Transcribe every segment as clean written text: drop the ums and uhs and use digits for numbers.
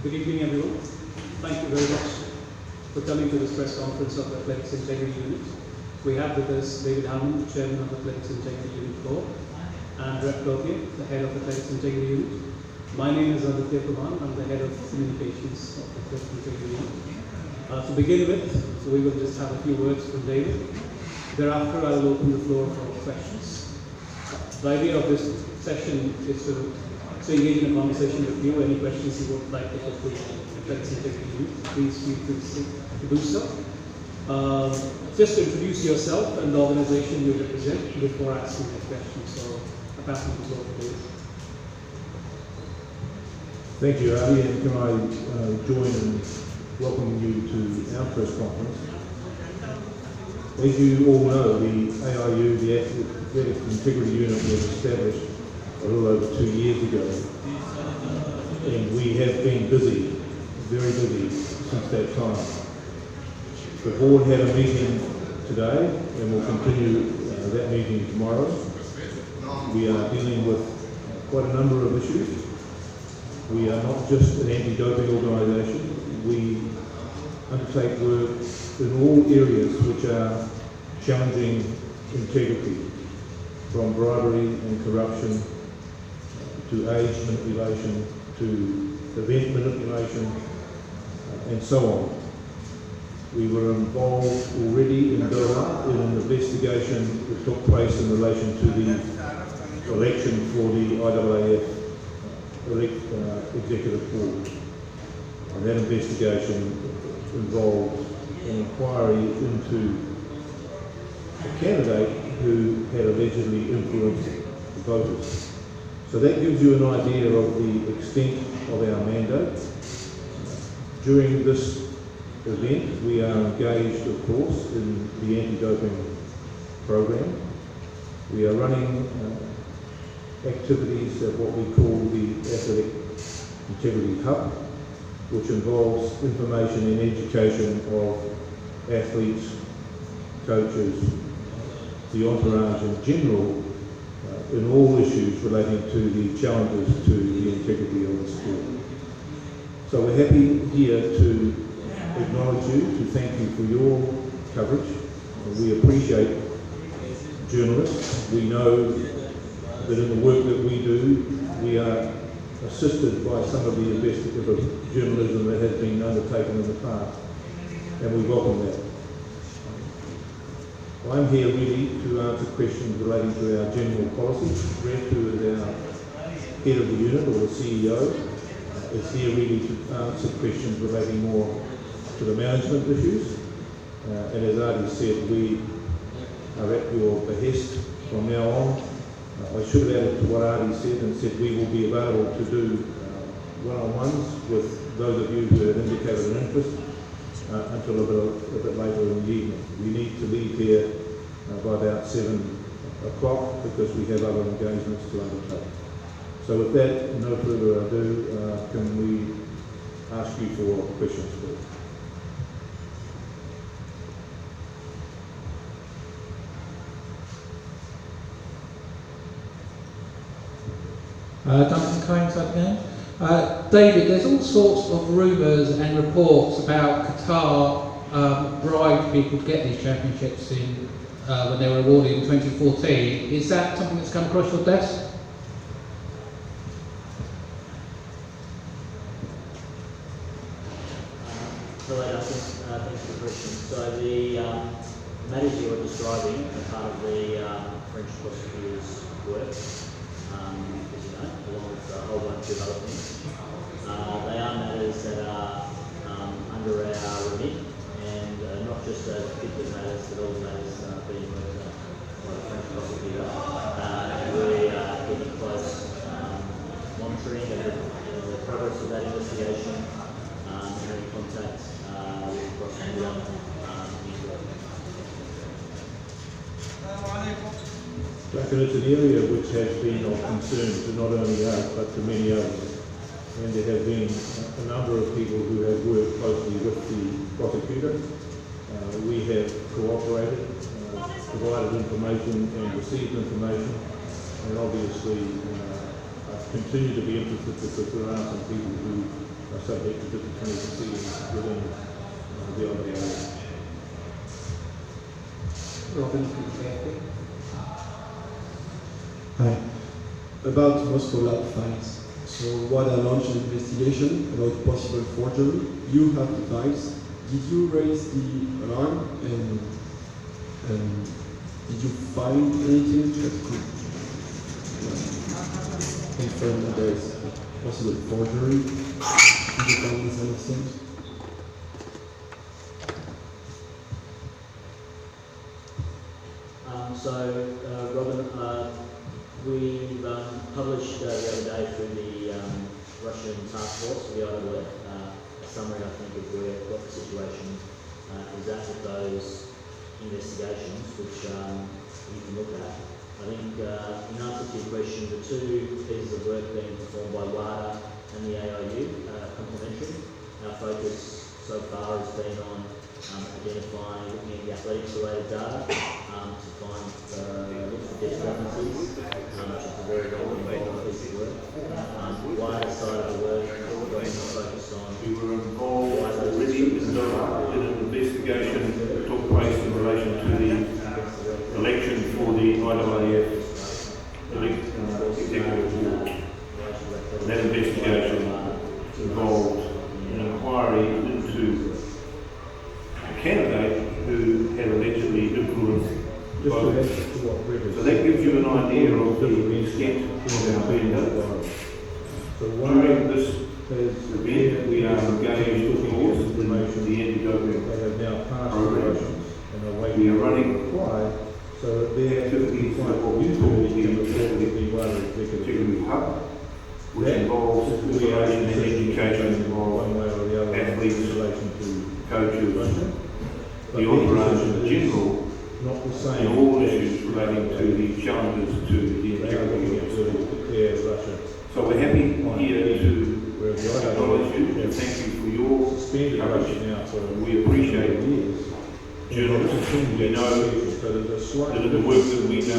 Good evening, everyone. Thank you very much for coming to this press conference of the Athletics Integrity Unit. We have with us David Hammond, the Chairman of the Athletics Integrity Unit Board, and Brett Cloutier, the Head of the Athletics Integrity Unit. My name is Aditya Kumar. I'm the Head of Communications of the Athletics Integrity Unit. To begin with, we will just have a few words from David. Thereafter, I will open the floor for questions. The idea of this session is to engage in a conversation with you. Any questions you would like to put to the Athletics Integrity Unit, please feel free to do so. Just to introduce yourself and the organization you represent before asking the question. So, I pass the floor to David. Thank you, Adi, and can I join in welcoming you to our press conference. As you all know, the AIU, the Athletics Integrity Unit, was established a little over 2 years ago, and we have been busy, very busy since that time. The board had a meeting today, and we'll continue that meeting tomorrow. We are dealing with quite a number of issues. We are not just an anti-doping organisation. We undertake work in all areas which are challenging integrity, from bribery and corruption to age manipulation to event manipulation and so on. We were involved already in Doha in an investigation that took place in relation to the election for the IAAF Executive Board. And that investigation involved an inquiry into a candidate who had allegedly influenced the voters. So that gives you an idea of the extent of our mandate. During this event, we are engaged, of course, in the anti-doping program. We are running activities at what we call the Athletic Integrity Hub, which involves information and education of athletes, coaches, the entourage in general, in all issues relating to the challenges to the integrity of the sport. So we're happy here to acknowledge you, to thank you for your coverage. We appreciate journalists. We know that in the work that we do, we are assisted by some of the investigative journalism that has been undertaken in the past, and we welcome that. I'm here really to answer questions relating to our general policy. Brett, who is our head of the unit, or the CEO, is here really to answer questions relating more to the management issues. And as Adi said, we are at your behest from now on. I should have added to what Adi said and said we will be available to do one-on-ones with those of you who have indicated an interest until a bit later in the evening. We need to leave here by about 7 o'clock because we have other engagements to undertake. So with that, no further ado, can we ask you for questions, please? Duncan Cohen's again. David, there's all sorts of rumours and reports about Qatar bribed people to get these championships in when they were awarded in 2014. Is that something that's come across your desk? Hello, Duncan. Thanks for the question. So the matters you were describing are part of the French prosecutor's work. As you know, along with a whole bunch of other things. They are matters that are under our remit, and not just those particular matters, but all matters being worked on by the French prosecutor. And we are getting close monitoring of the progress of that investigation, and in contact with the prosecutor. It's an area which has been of concern to not only us but to many others, and there have been a number of people who have worked closely with the prosecutor. We have cooperated, provided information and received information, and obviously continue to be interested because there are some people who are subject to disciplinary proceedings within the IAAF. Robin, please. Hi. About Moscow lab files. So WADA launched an investigation about possible forgery. You have the files. Did you raise the alarm and did you find anything that could confirm that there is possible forgery? Did you find this anything? Robin, we published the other day through the Russian task force for the IAAF a summary, I think, of what the situation is at with those investigations, which you can look at. I think in answer to your question, the two pieces of work being performed by WADA and the AIU are complementary. Our focus so far has been on identifying, looking at the athletics-related data to find look for discrepancies, which is a very important piece of work. WADA side of the work, we're going to focus on. We were involved already in Doha in an investigation that took place in relation to the election for the IAAF executive board. That investigation involved an inquiry into a candidate who had allegedly influenced voters. So that gives you an idea of the extent of our being done. During this event, we are engaged, of course, in the anti-doping program. We are running the activities that what we call the Integrity Hub, which involves information and education of athletes, coaches, the entourage in general, and all issues relating to the challenges to the integrity of sport. So we're happy here to acknowledge you and thank you for your coverage. We appreciate journalists. We know that in the work that we do,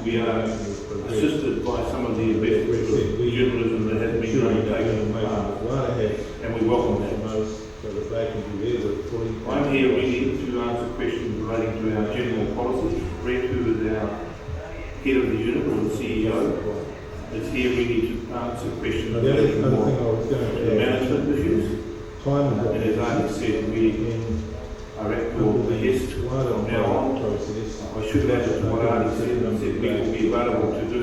we are assisted by some of the investigative journalism that has been undertaken, and we welcome that. I'm here really to answer questions relating to our general policy. Brett, who is our head of the unit, or the CEO, is here really to answer questions relating more to the management issues. And as I have said, we are at your behest from now on. I should add what Arnie said, we will be available to do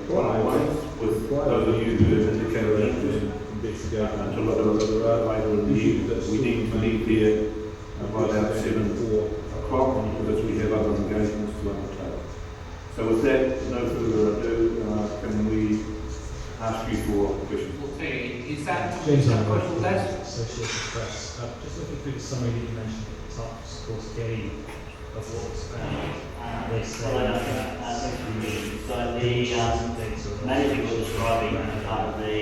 one-on-ones with those of you who have indicated interest until later in the year. We need to leave here by about 7 o'clock because we have other engagements to undertake. So with that, no further ado, can we ask you for questions? Okay, is that James question, Arnold, Les? Associated Press. Just looking through the summary that you mentioned at the top, of course, game of what was found. So the managing was describing part of the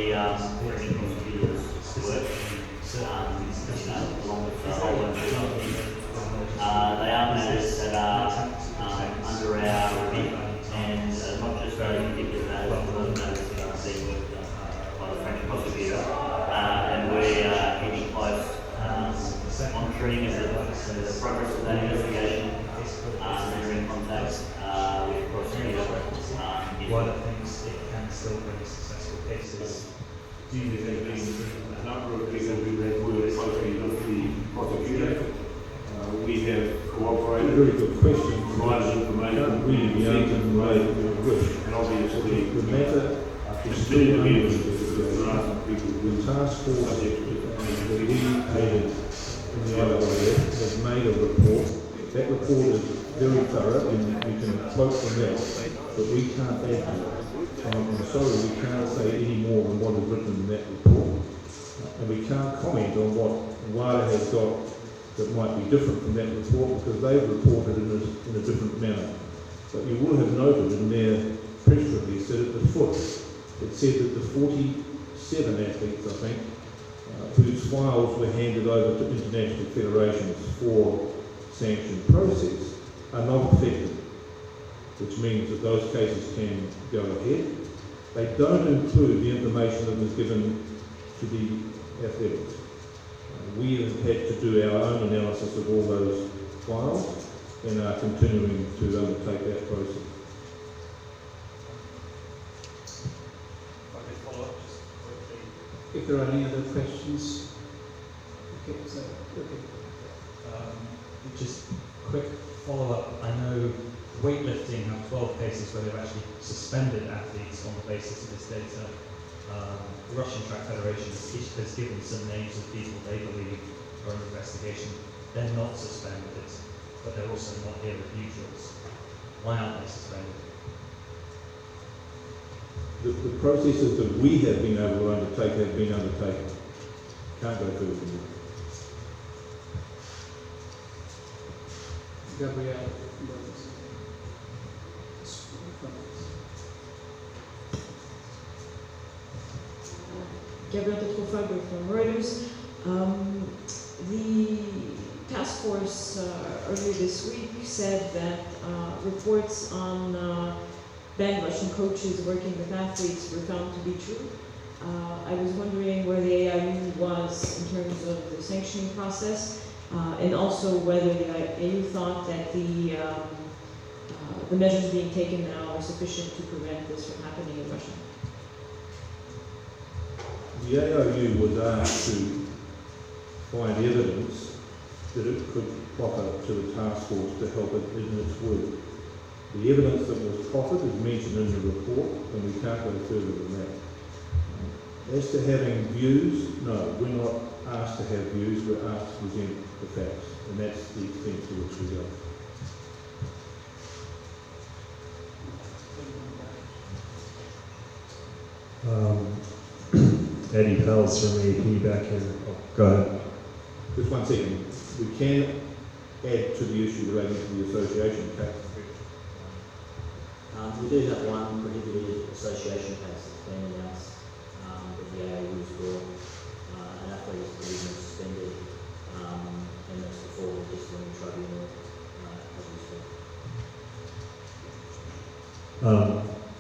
French prosecutors' work, along with the whole bunch of they are matters that are under our review, and not just those particular matters, but those matters that are being worked by the French prosecutor, and we are keeping close monitoring of the progress of that investigation, and we're in contact with the prosecutor. One of the things it can still bring successful cases. Do you think there's been a number of people who have worked closely with the prosecutor? We have cooperated. Very good question. Provided information. We and obviously the matter is still under the task force subject to we aided in the IAAF has made a report. That report is very thorough and you can quote from that, but we can't add to it. I'm sorry, we can't say any more than what is written in that report. And we can't comment on what WADA has got that might be different from that report because they've reported in a different manner. But you will have noted in their press release that at the foot it said that the 47 athletes, I think, whose files were handed over to international federations for sanction process are not affected, which means that those cases can go ahead. They don't include the information that was given to the athletics. We have had to do our own analysis of all those files and are continuing to undertake that process. If there are any other questions, okay, so, okay. Just quick follow-up. I know weightlifting have 12 cases where they've actually suspended athletes on the basis of this data. The Russian Track Federation has given some names of people they believe are under investigation. They're not suspended, but they're also not irrefutables. Why aren't they suspended? The processes that we have been able to undertake have been undertaken. Can't go further than that. Gabrielle. Gabrielle Tetrofagel from Reuters. The task force earlier this week said that reports on banned Russian coaches working with athletes were found to be true. I was wondering where the AIU was in terms of the sanctioning process, and also whether the AIU thought that the measures being taken now are sufficient to prevent this from happening in Russia. The AIU was asked to find evidence that it could proffer to the task force to help it in its work. The evidence that was proffered is mentioned in the report, and we can't go further than that. As to having views, no, we're not asked to have views, we're asked to present the facts, and that's the extent to which we go. Eddie Pells from AP back here. Oh, go ahead. Just 1 second. We can add to the issue relating to the association case. We do have one prohibited association case that's been announced that the AIU's brought. An athlete is been suspended, and that's before the disciplinary tribunal as we speak.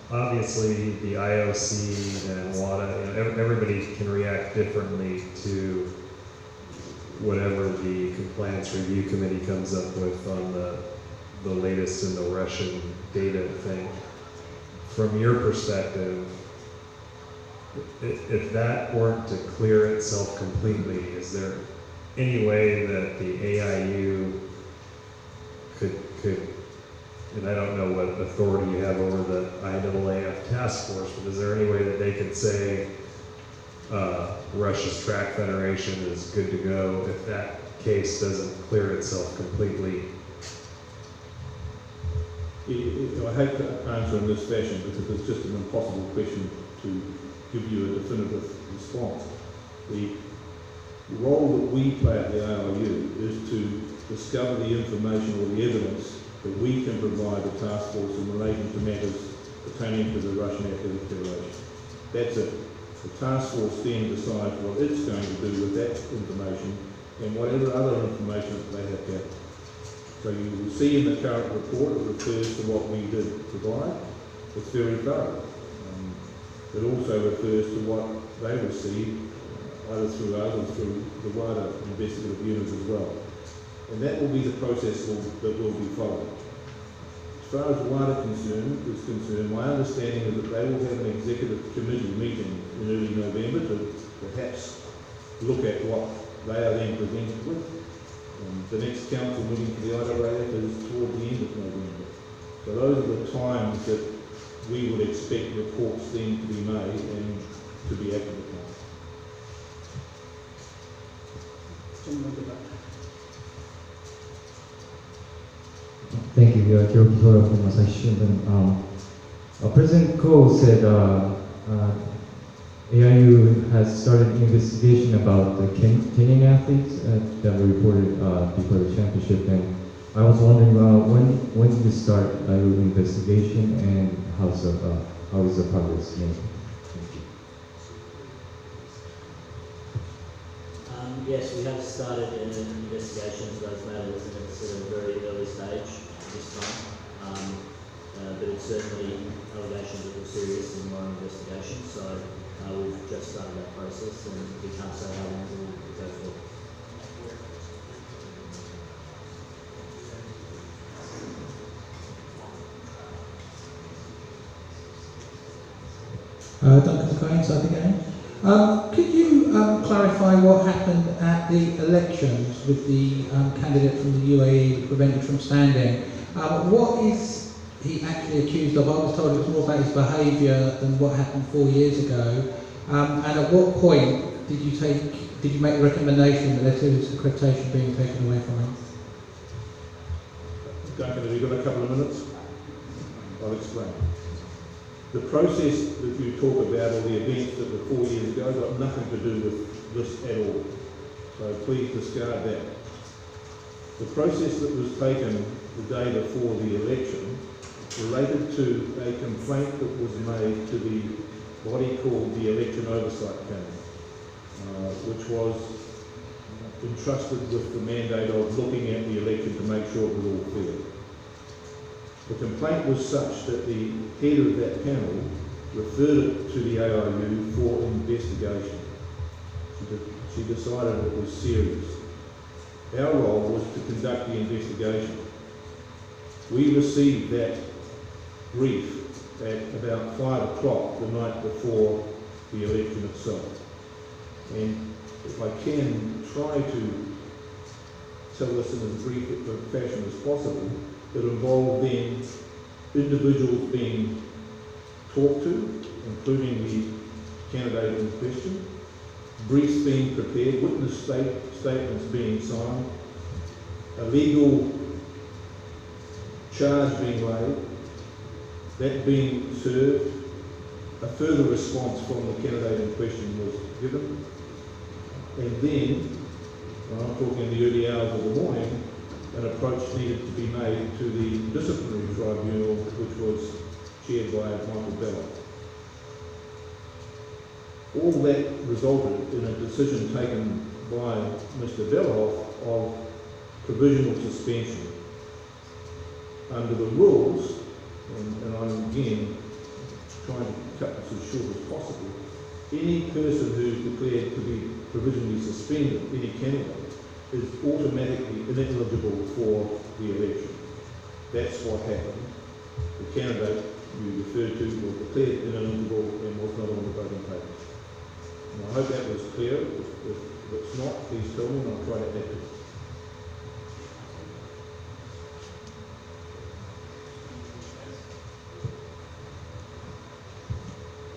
Obviously, the IOC and WADA, everybody can react differently to whatever the compliance review committee comes up with on the latest in the Russian data thing. From your perspective, if that weren't to clear itself completely, is there any way that the AIU could, and I don't know what authority you have over the IAAF task force, but is there any way that they could say Russia's track federation is good to go if that case doesn't clear itself completely? I hate to answer in this fashion because it's just an impossible question to give you a definitive response. The role that we play at the AIU is to discover the information or the evidence that we can provide the task force in relation to matters pertaining to the Russian Athletic Federation. That's it. The task force then decides what it's going to do with that information and whatever other information that they have gathered. So you will see in the current report it refers to what we did provide. It's very thorough. It also refers to what they received, either through us or through the wider investigative unit as well. And that will be the process that will be followed. As far as wider is concerned, my understanding is that they will have an executive committee meeting in early November to perhaps look at what they are then presented with. The next council meeting for the IAAF is toward the end of November. So those are the times that we would expect reports then to be made and to be acted upon. Thank you. Joe Kisora from Asahi Shimbun. President Ko said AIU has started an investigation about the Kenyan athletes that were reported before the championship, and I was wondering when did this start your investigation, and how is the progress made? Thank you. Yes, we have started an investigation of those matters, and it's at a very early stage this time. But it's certainly allegations that were serious in my investigation, so we've just started that process, and we can't say how long it will go for. Duncan McLean, side again. Could you clarify what happened at the elections with the candidate from the UAE prevented from standing? What is he actually accused of? I was told it was more about his behaviour than what happened 4 years ago. And at what point did you make a recommendation that led to his accreditation being taken away from him? Duncan, have you got a couple of minutes? I'll explain. The process that you talk about, or the events that were 4 years ago, got nothing to do with this at all. So please discard that. The process that was taken the day before the election related to a complaint that was made to the body called the Election Oversight Panel, which was entrusted with the mandate of looking at the election to make sure it was all fair. The complaint was such that the head of that panel referred it to the AIU for investigation. She decided it was serious. Our role was to conduct the investigation. We received that brief at about 5 o'clock the night before the election itself. And if I can try to tell this in as brief a fashion as possible, it involved then individuals being talked to, including the candidate in question, briefs being prepared, witness statements being signed, a legal charge being laid, that being served, a further response from the candidate in question was given, and then, when I'm talking in the early hours of the morning, an approach needed to be made to the disciplinary tribunal, which was chaired by Michael Bella. All that resulted in a decision taken by Mr. Beloff of provisional suspension. Under the rules, and I'm again trying to cut this as short as possible, any person who's declared to be provisionally suspended, any candidate, is automatically ineligible for the election. That's what happened. The candidate you referred to was declared ineligible and was not on the voting papers. And I hope that was clear. If it's not, please tell me and I'll try to add to it.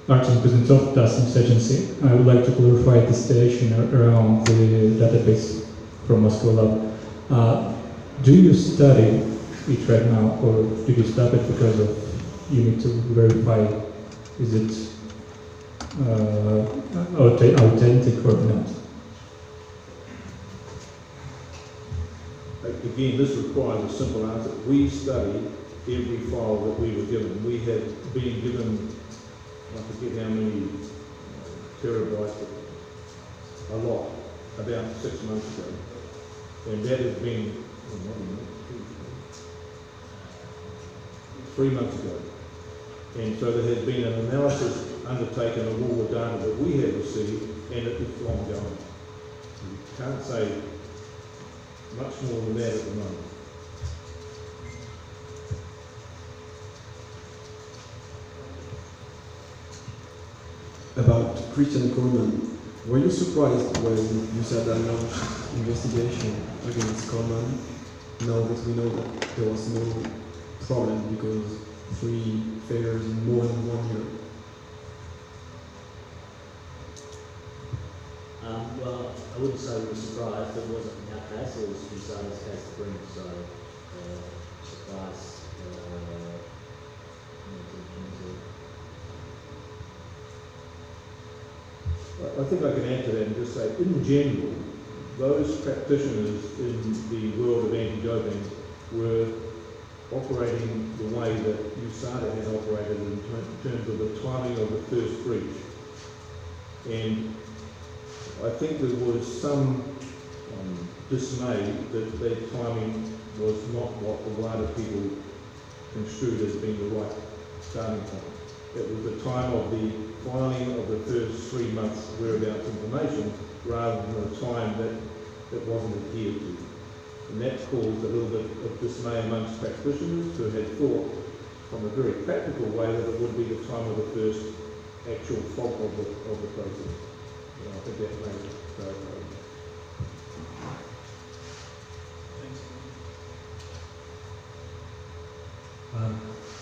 Martin Kuznetsov, Customs Agency. I would like to clarify the situation around the database from Moscow Lab. Do you study it right now, or did you stop it because of you need to verify is it authentic or not? Again, this requires a simple answer. We study every file that we were given. We had been given, I forget how many terabytes, but a lot, about 6 months ago. And that has been 3 months ago. And so there has been an analysis undertaken of all the data that we have received, and it is ongoing. You can't say much more than that at the moment. About Christian Coleman, were you surprised when you said that launched investigation against Coleman, now that we know that there was no problem because 3 failures in more than 1 year? Well, I wouldn't say we were surprised. It wasn't our case, it was USADA's case to bring, so surprise. I think I can add to that and just say, in general, those practitioners in the world of anti-doping were operating the way that USADA had operated in terms of the timing of the first breach. And I think there was some dismay that that timing was not what a lot of people construed as being the right starting point. it was the time of the filing of the first 3 months whereabouts information rather than the time that it wasn't adhered to. And that caused a little bit of dismay amongst practitioners who had thought from a very practical way that it would be the time of the first actual fault of the process. And I think that made it clarify.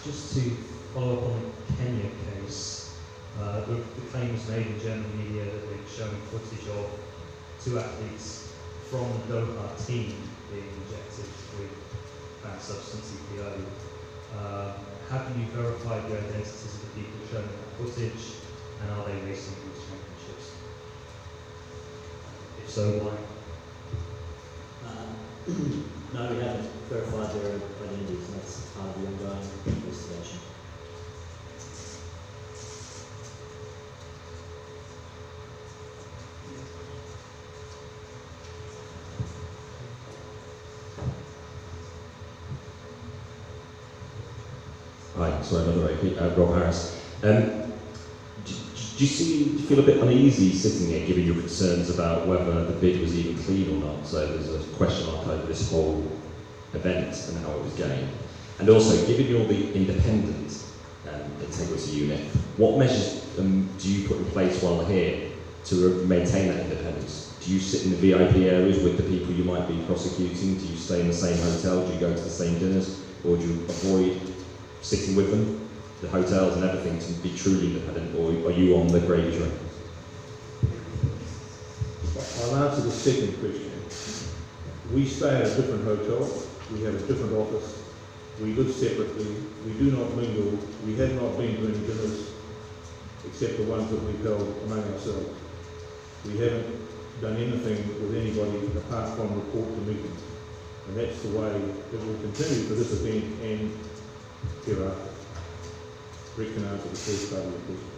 Just to follow up on the Kenya case, the claim was made in German media that they'd shown footage of 2 athletes from the Doha team being injected with that substance, EPO. Have you verified the identities of the people shown in that footage, and are they racing these championships? If so, why? No, we haven't verified their identities, and that's part of the ongoing investigation. Hi, sorry, another repeat, Rob Harris. Do you feel a bit uneasy sitting here, given your concerns about whether the bid was even clean or not? So there's a question mark over this whole event and how it was gained. And also, given you're the independent integrity unit, what measures do you put in place while here to maintain that independence? Do you sit in the VIP areas with the people you might be prosecuting? Do you stay in the same hotel? Do you go to the same dinners? Or do you avoid sitting with them, the hotels and everything, to be truly independent, or are you on the gravy train? I'll answer the second question. We stay at a different hotel, we have a different office, we live separately, we do not mingle, we have not been to any dinners except the ones that we've held among ourselves. We haven't done anything with anybody apart from report to meetings. And that's the way it will continue for this event and hereafter. Rick can answer the first part of the question.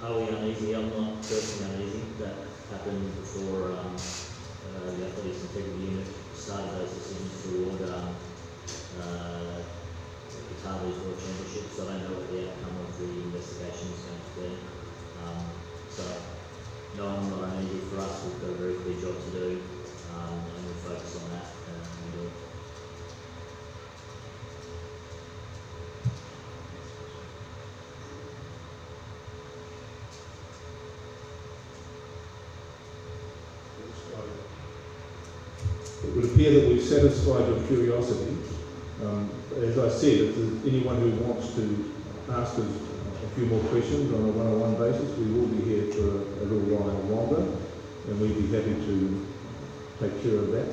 Are we uneasy? I'm not personally uneasy. That happened before the Athletics Integrity Unit started those decisions toward Qatar World Championships. So I don't know what the outcome of the investigation is going to be. No, I'm not uneasy. For us, we've got a very clear job to do, and we'll focus on that and do it. It would appear that we've satisfied your curiosity. As I said, if there's anyone who wants to ask us a few more questions on a one-on-one basis, we will be here for a little while longer, and we'd be happy to take care of that.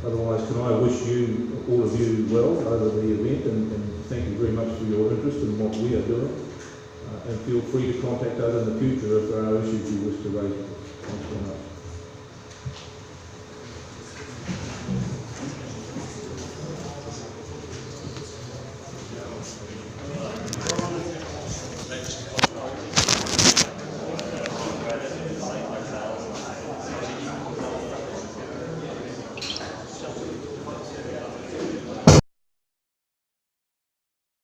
Otherwise, can I wish you, all of you, well over the event, and thank you very much for your interest in what we are doing, and feel free to contact us in the future if there are issues you wish to raise. Thanks very much.